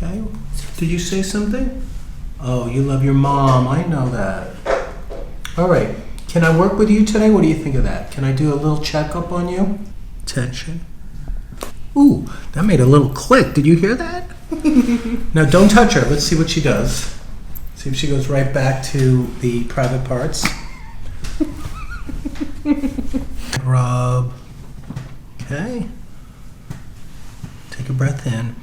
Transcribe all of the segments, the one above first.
Okay. Did you say something? Oh, you love your mom. I know that. All right. Can I work with you today? What do you think of that? Can I do a little checkup on you? Tension. Ooh, that made a little click. Did you hear that? Now, don't touch her. Let's see what she does. See if she goes right back to the private parts. Rub. Okay. Take a breath in.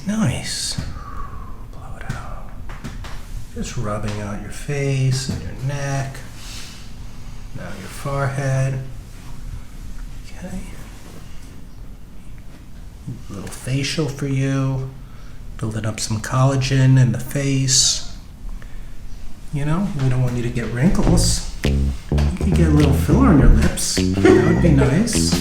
Nice. Blow it out. Just rubbing out your face and your neck. Now your forehead. Okay. A little facial for you. Building up some collagen in the face. You know, we don't want you to get wrinkles. You could get a little filler on your lips. That would be nice.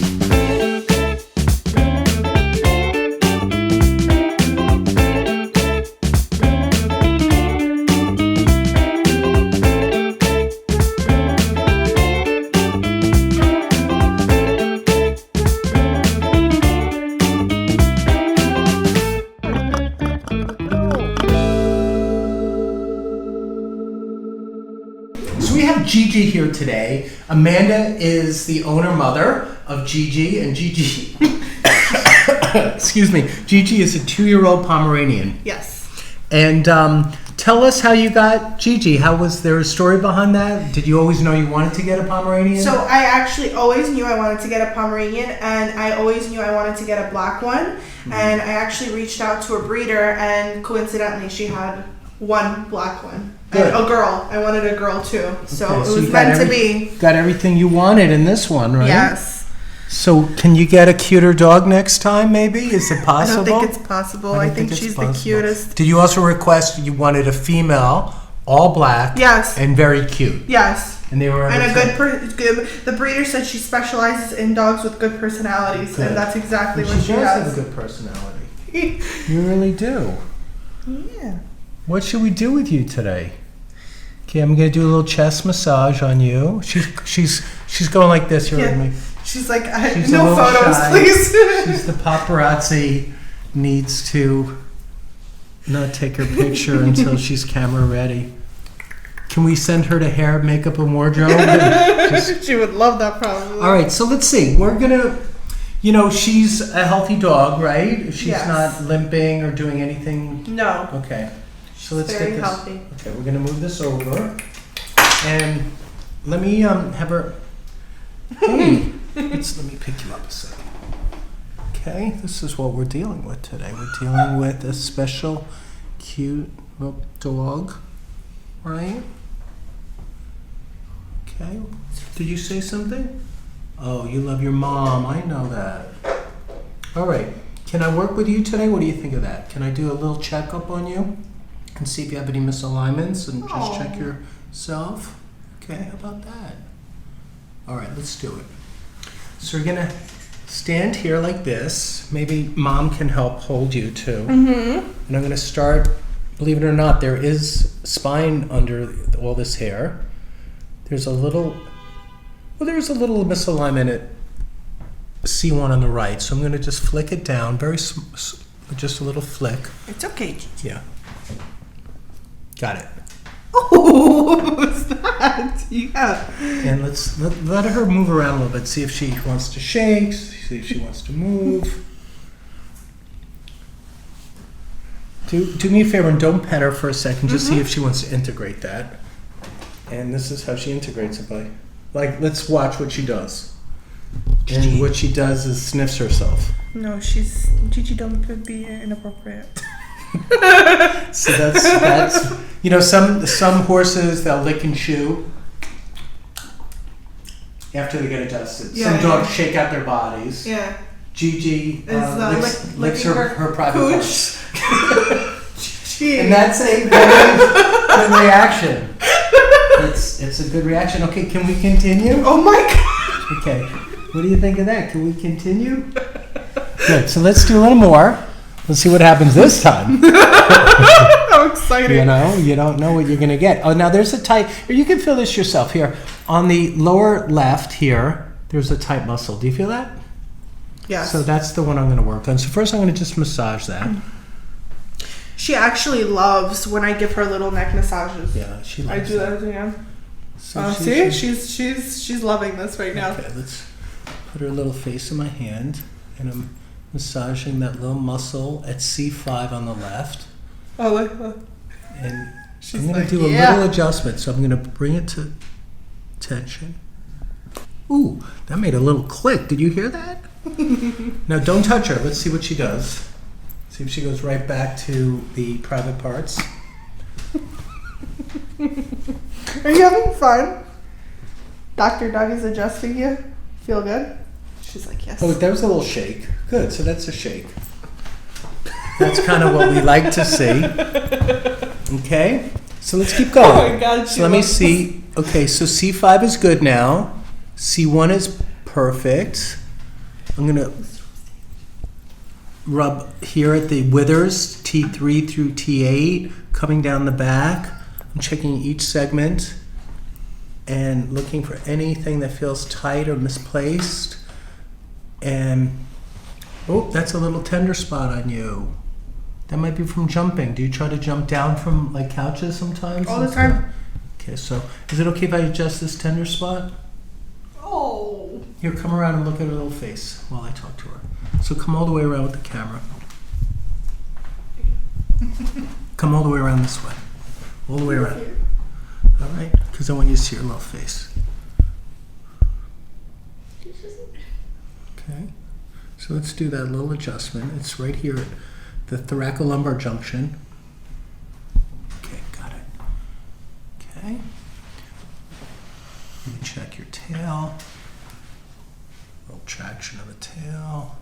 GIGI here today. Amanda is the owner-mother of GIGI, and GIGI, excuse me, GIGI is a 2-year-old Pomeranian. Yes. And tell us how you got GIGI. How was there a story behind that? Did you always know you wanted to get a Pomeranian? So I actually always knew I wanted to get a Pomeranian, and I always knew I wanted to get a black one. Mm-hmm. And I actually reached out to a breeder, and coincidentally she had one black one. Good. And a girl. I wanted a girl too. So okay, it was meant to be. Got everything you wanted in this one, right? Yes. So can you get a cuter dog next time, maybe? Is it possible? I don't think it's possible. I think she's the cutest. Did you also request you wanted a female, all black, yes, and very cute? Yes. And they were and the breeder said she specializes in dogs with good personalities, good. And that's exactly what she has. She does have a good personality. You really do. Yeah. What should we do with you today? Okay, I'm gonna do a little chest massage on you. She's going like this here with me. She's like, no photos, shy. Please. She's the paparazzi. Needs to not take her picture until she's camera ready. Can we send her to hair, makeup, and wardrobe? She would love that probably. All right, so let's see. We're gonna, she's a healthy dog, right? She's not limping or doing anything. No. Okay. So let's very get this. Healthy. Okay, we're gonna move this over, and let me have her. Hey, let me pick you up a second. Okay, this is what we're dealing with today. We're dealing with a special, cute little dog, right? Okay. Did you say something? Oh, you love your mom. I know that. All right. Can I work with you today? What do you think of that? Can I do a little checkup on you? And see if you have any misalignments and just check yourself. Okay, how about that? All right, let's do it. So we're gonna stand here like this. Maybe mom can help hold you too. Mm-hmm. And I'm gonna start, believe it or not, there is spine under all this hair. There's a little misalignment at C1 on the right. So I'm gonna just flick it down, just a little flick. It's okay, Gigi. Yeah. Got it. Oh, what was that? Yeah. And let her move around a little bit. See if she wants to shake. See if she wants to move. Do me a favor and don't pet her for a second. Just see if she wants to integrate that. And this is how she integrates it by, let's watch what she does. And what she does is sniffs herself. No, Gigi, don't be inappropriate. So that's some horses they'll lick and chew after they get adjusted. Yeah, some dogs shake out their bodies. Yeah. GIGI licks her private parts. And that's a good reaction. It's a good reaction. Okay, can we continue? Oh my God. Okay. What do you think of that? Can we continue? Good. So let's do a little more. Let's see what happens this time. How exciting. You don't know what you're going to get. Oh, now there's a tight, or you can feel this yourself here. On the lower left here, there's a tight muscle. Do you feel that? Yes. So that's the one I'm going to work on. So first I'm going to just massage that. She actually loves when I give her little neck massages. Yeah, she I likes do that. that again. So See, she's loving this right now. Okay, let's put her little face in my hand, and I'm massaging that little muscle at C5 on the left. Oh, look. And She's I'm going like, to do a yeah. little adjustment. So I'm going to bring it to tension. Ooh, that made a little click. Did you hear that? Now don't touch her. Let's see what she does. See if she goes right back to the private parts. Are you having fun? Dr. Doug is adjusting you. Feel good? She's like, yes. Oh, that was a little shake. Good, so that's a shake. That's kind of what we like to see. Okay, so let's keep going. Oh my God, so let me see. Okay, so C5 is good now. C1 is perfect. I'm going to rub here at the withers, T3 through T8, coming down the back. I'm checking each segment and looking for anything that feels tight or misplaced. And, oh, that's a little tender spot on you. That might be from jumping. Do you try to jump down from like couches sometimes? All the time. Okay, so is it okay if I adjust this tender spot? Oh. Here, come around and look at her little face while I talk to her. So come all the way around with the camera. Come all the way around this way. All the way around. All right? Because I want you to see her little face. Okay. So let's do that little adjustment. It's right here at the thoracolumbar junction. Okay, got it. Okay. Let me check your tail. Little traction of the tail.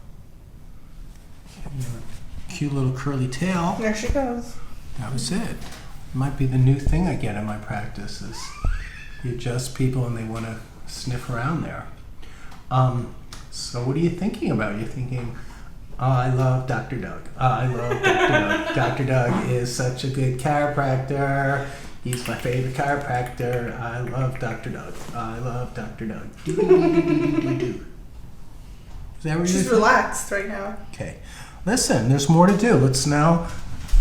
You have a cute little curly tail. There she goes. That was it. Might be the new thing I get in my practice is you adjust people and they want to sniff around there. So what are you thinking about? You're thinking, oh, I love Dr. Doug. I love Dr. Doug. Dr. Doug is such a good chiropractor. He's my favorite chiropractor. I love Dr. Doug. I love Dr. Doug. Is that what She's you're relaxed right now. Okay. Listen, there's more to do. Let's now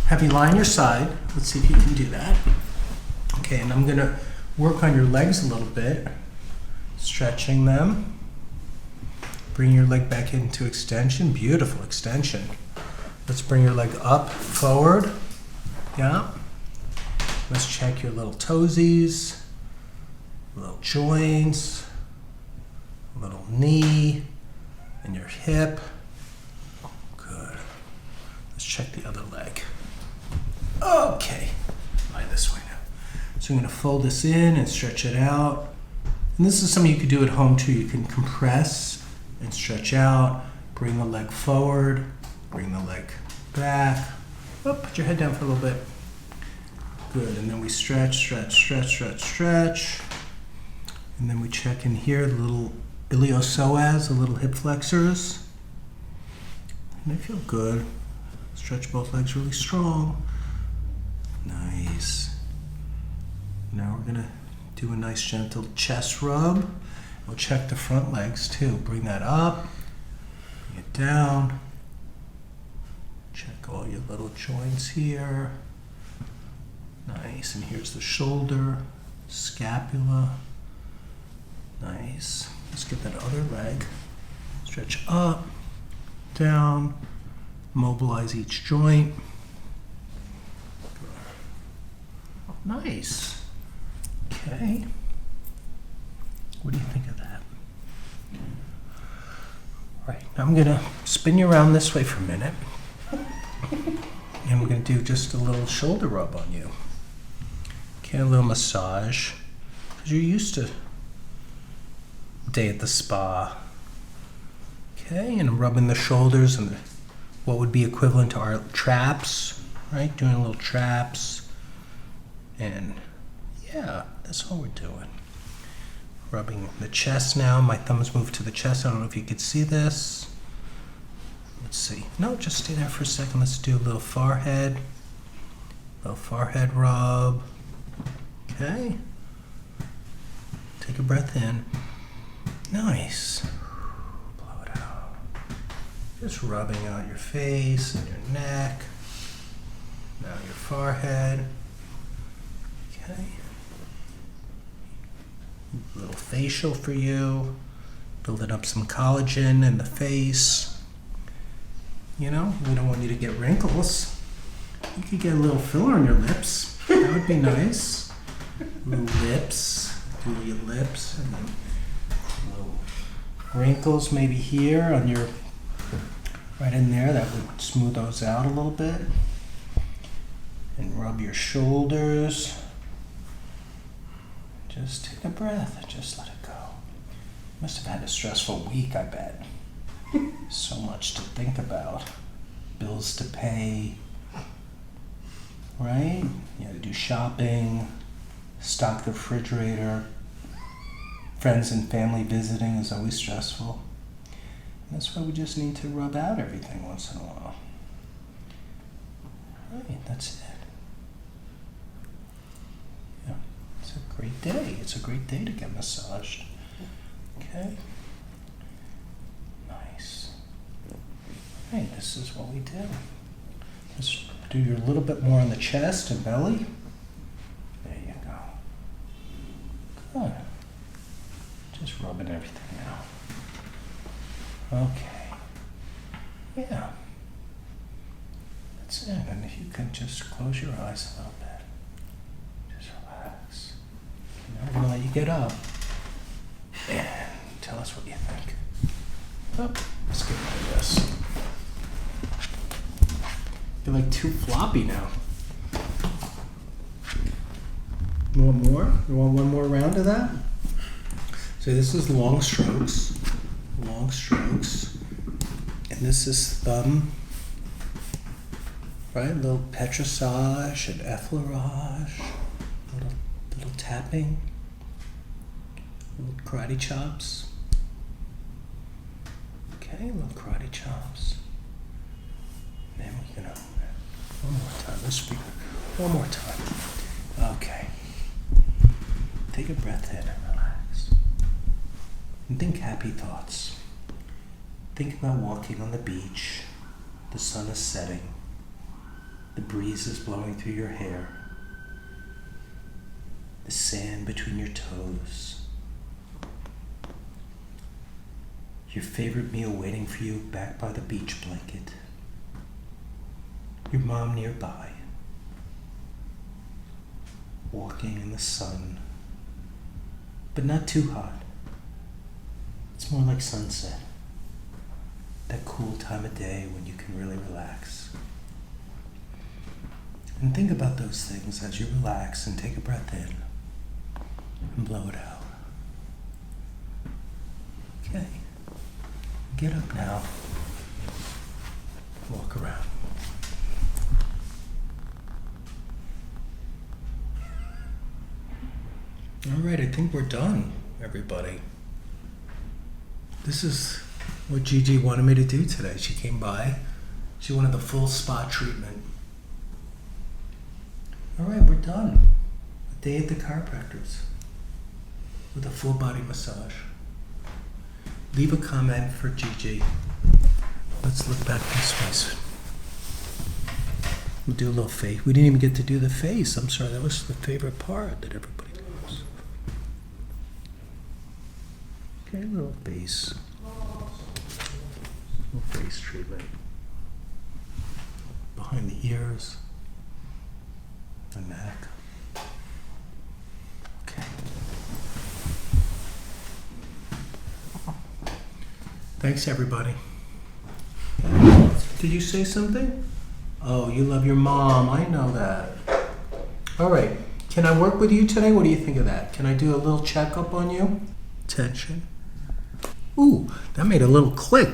have you lie on your side. Let's see if you can do that. Okay, and I'm going to work on your legs a little bit, stretching them. Bring your leg back into extension. Beautiful extension. Let's bring your leg up, forward. Yeah. Let's check your little toesies, little joints, little knee, and your hip. Good. Let's check the other leg. Okay. Lie this way now. So I'm going to fold this in and stretch it out. And this is something you could do at home too. You can compress and stretch out, bring the leg forward, bring the leg back. Oh, put your head down for a little bit. Good, and then we stretch, stretch, stretch, stretch, stretch. And then we check in here, the little iliopsoas, the little hip flexors. And they feel good. Stretch both legs really strong. Nice. Now we're gonna do a nice gentle chest rub. We'll check the front legs too. Bring that up, bring it down. Check all your little joints here. Nice, and here's the shoulder, scapula. Nice. Let's get that other leg. Stretch up, down, mobilize each joint. Nice. Okay. What do you think of that? Right, now I'm gonna spin you around this way for a minute. And we're gonna do just a little shoulder rub on you. Okay, a little massage. Because you're used to a day at the spa. Okay, and I'm rubbing the shoulders and what would be equivalent to our traps, right? Doing little traps. And yeah, that's all we're doing. Rubbing the chest now. My thumbs move to the chest. I don't know if you could see this. Let's see. No, just stay there for a second. Let's do a little forehead. Little forehead rub. Okay. Take a breath in. Nice. Blow it out. Just rubbing out your face and your neck. forehead. Okay. A little facial for you. Building up some collagen in the face. You know, we don't want you to get wrinkles. You could get a little filler on your lips. That would be nice. Little lips. Do your lips. And then little wrinkles maybe here on your, right in there. That would smooth those out a little bit. And rub your shoulders. Just take a breath. Just let it go. Must have had a stressful week, I bet. So much to think about. Bills to pay. Right? You had to do shopping, stock the refrigerator. Friends and family visiting is always stressful. And that's why we just need to rub out everything once in a while. Right, that's it. Yeah, it's a great day. It's a great day to get massaged. Okay. Nice. Hey, this is what we do. Let's do your little bit more on the chest and belly. There you go. Good. Just rubbing everything out. Okay. Yeah. That's it. And if you can just close your eyes a little bit. Just relax. Now we're going to let you get up. And tell us what you think. Oh, let's get rid of this. You're like too floppy now. You want more? You want one more round of that? So this is long strokes. Long strokes. And this is thumb. Right? A little petrissage and effleurage. Little tapping. Little karate chops. Okay, little karate chops. And then we're gonna, one more time, this speaker, one more time. Okay. Take a breath in and relax. And think happy thoughts. Think about walking on the beach. The sun is setting. The breeze is blowing through your hair. The sand between your toes. Your favorite meal waiting for you back by the beach blanket. Your mom nearby. Walking in the sun. But not too hot. It's more like sunset. That cool time of day when you can really relax. And think about those things as you relax and take a breath in and blow it out. Okay. Get up now. Walk around. All right, I think we're done, everybody. This is what Gigi wanted me to do today. She came by. She wanted the full spa treatment. All right, we're done. A day at the chiropractors with a full body massage. Leave a comment for Gigi. Let's look back this way. We'll do a little face. We didn't even get to do the face. I'm sorry, that was the favorite part that everybody loves. Okay, a little face. Little face treatment. Behind the ears. The neck. Okay. Thanks, everybody. Did you say something? Oh, you love your mom. I know that. All right. Can I work with you today? What do you think of that? Can I do a little checkup on you? Tension. Ooh, that made a little click.